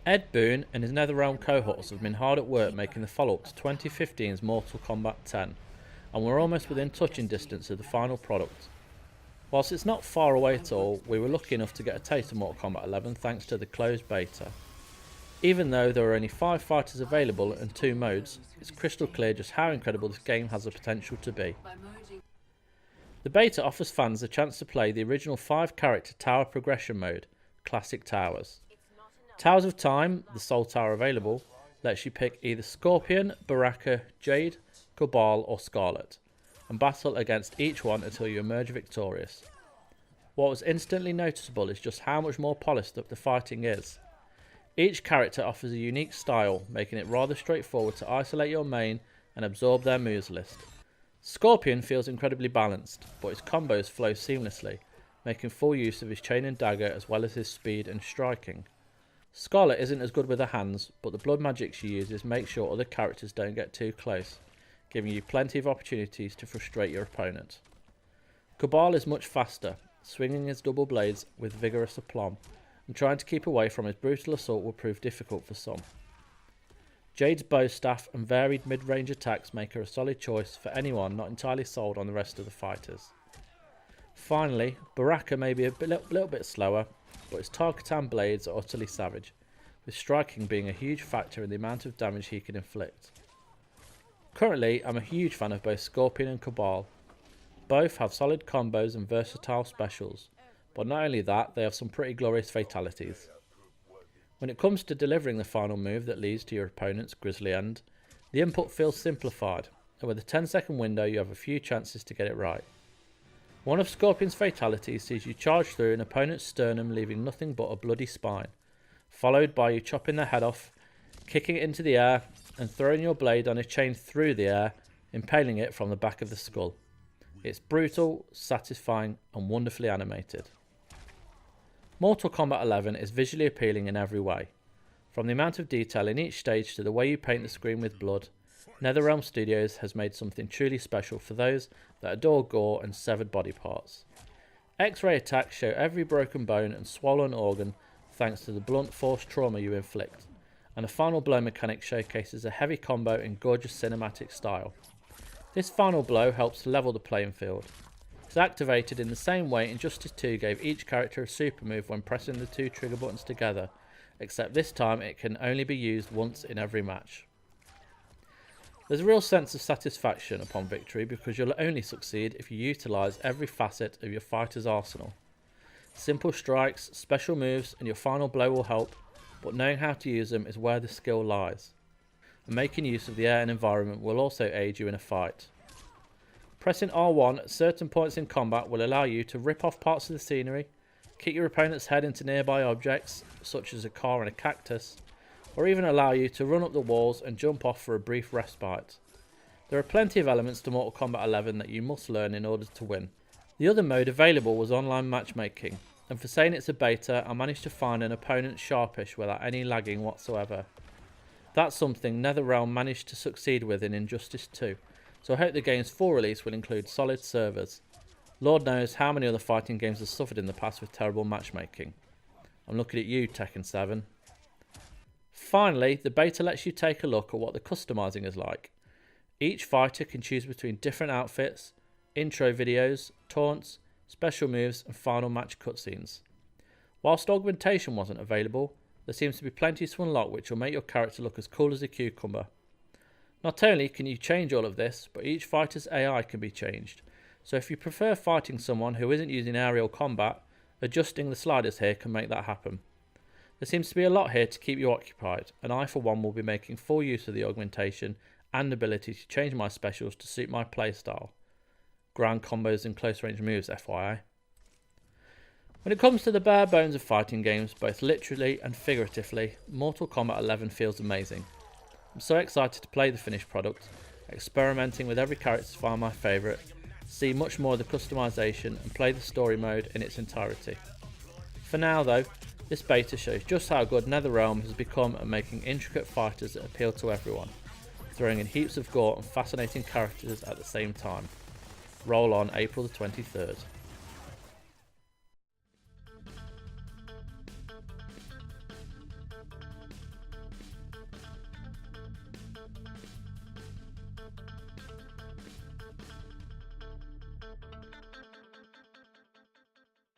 Ed Boon and his NetherRealm cohorts have been hard at work making the follow-up to 2015's Mortal Kombat 10, and we're almost within touching distance of the final product. Whilst it's not far away at all, we were lucky enough to get a taste of Mortal Kombat 11 thanks to the closed beta. Even though there are only 5 fighters available and 2 modes, it's crystal clear just how incredible this game has the potential to be. The beta offers fans the chance to play the original 5-character tower progression mode, Classic Towers. Towers of Time, the sole tower available, lets you pick either Scorpion, Baraka, Jade, Cabal or Scarlet, and battle against each one until you emerge victorious. What was instantly noticeable is just how much more polished up the fighting is. Each character offers a unique style, making it rather straightforward to isolate your main and absorb their moves list. Scorpion feels incredibly balanced, but his combos flow seamlessly, making full use of his chain and dagger as well as his speed and striking. Scarlet isn't as good with her hands, but the blood magic she uses makes sure other characters don't get too close, giving you plenty of opportunities to frustrate your opponent. Cabal is much faster, swinging his double blades with vigorous aplomb, and trying to keep away from his brutal assault will prove difficult for some. Jade's bow staff and varied mid-range attacks make her a solid choice for anyone not entirely sold on the rest of the fighters. Finally, Baraka may be a little bit slower, but his Tarkatan blades are utterly savage, with striking being a huge factor in the amount of damage he can inflict. Currently, I'm a huge fan of both Scorpion and Cabal. Both have solid combos and versatile specials, but not only that, they have some pretty glorious fatalities. When it comes to delivering the final move that leads to your opponent's grisly end, the input feels simplified, and with a 10-second window you have a few chances to get it right. One of Scorpion's fatalities sees you charge through an opponent's sternum leaving nothing but a bloody spine, followed by you chopping their head off, kicking it into the air and throwing your blade on a chain through the air, impaling it from the back of the skull. It's brutal, satisfying and wonderfully animated. Mortal Kombat 11 is visually appealing in every way. From the amount of detail in each stage to the way you paint the screen with blood, NetherRealm Studios has made something truly special for those that adore gore and severed body parts. X-ray attacks show every broken bone and swollen organ thanks to the blunt force trauma you inflict, and a final blow mechanic showcases a heavy combo in gorgeous cinematic style. This final blow helps to level the playing field. It's activated in the same way Injustice 2 gave each character a super move when pressing the 2 trigger buttons together, except this time it can only be used once in every match. There's a real sense of satisfaction upon victory because you'll only succeed if you utilise every facet of your fighter's arsenal. Simple strikes, special moves and your final blow will help, but knowing how to use them is where the skill lies. And making use of the air and environment will also aid you in a fight. Pressing R1 at certain points in combat will allow you to rip off parts of the scenery, kick your opponent's head into nearby objects such as a car and a cactus, or even allow you to run up the walls and jump off for a brief respite. There are plenty of elements to Mortal Kombat 11 that you must learn in order to win. The other mode available was online matchmaking, and for saying it's a beta, I managed to find an opponent sharpish without any lagging whatsoever. That's something NetherRealm managed to succeed with in Injustice 2, so I hope the game's full release will include solid servers. Lord knows how many other fighting games have suffered in the past with terrible matchmaking. I'm looking at you, Tekken 7. Finally, the beta lets you take a look at what the customizing is like. Each fighter can choose between different outfits, intro videos, taunts, special moves and final match cutscenes. Whilst augmentation wasn't available, there seems to be plenty to unlock which will make your character look as cool as a cucumber. Not only can you change all of this, but each fighter's AI can be changed, so if you prefer fighting someone who isn't using aerial combat, adjusting the sliders here can make that happen. There seems to be a lot here to keep you occupied, and I for one will be making full use of the augmentation and ability to change my specials to suit my playstyle. Ground combos and close range moves FYI. When it comes to the bare bones of fighting games, both literally and figuratively, Mortal Kombat 11 feels amazing. I'm so excited to play the finished product, experimenting with every character to find my favourite, see much more of the customization and play the story mode in its entirety. For now though, this beta shows just how good NetherRealm has become at making intricate fighters that appeal to everyone, throwing in heaps of gore and fascinating characters at the same time. Roll on April the 23rd.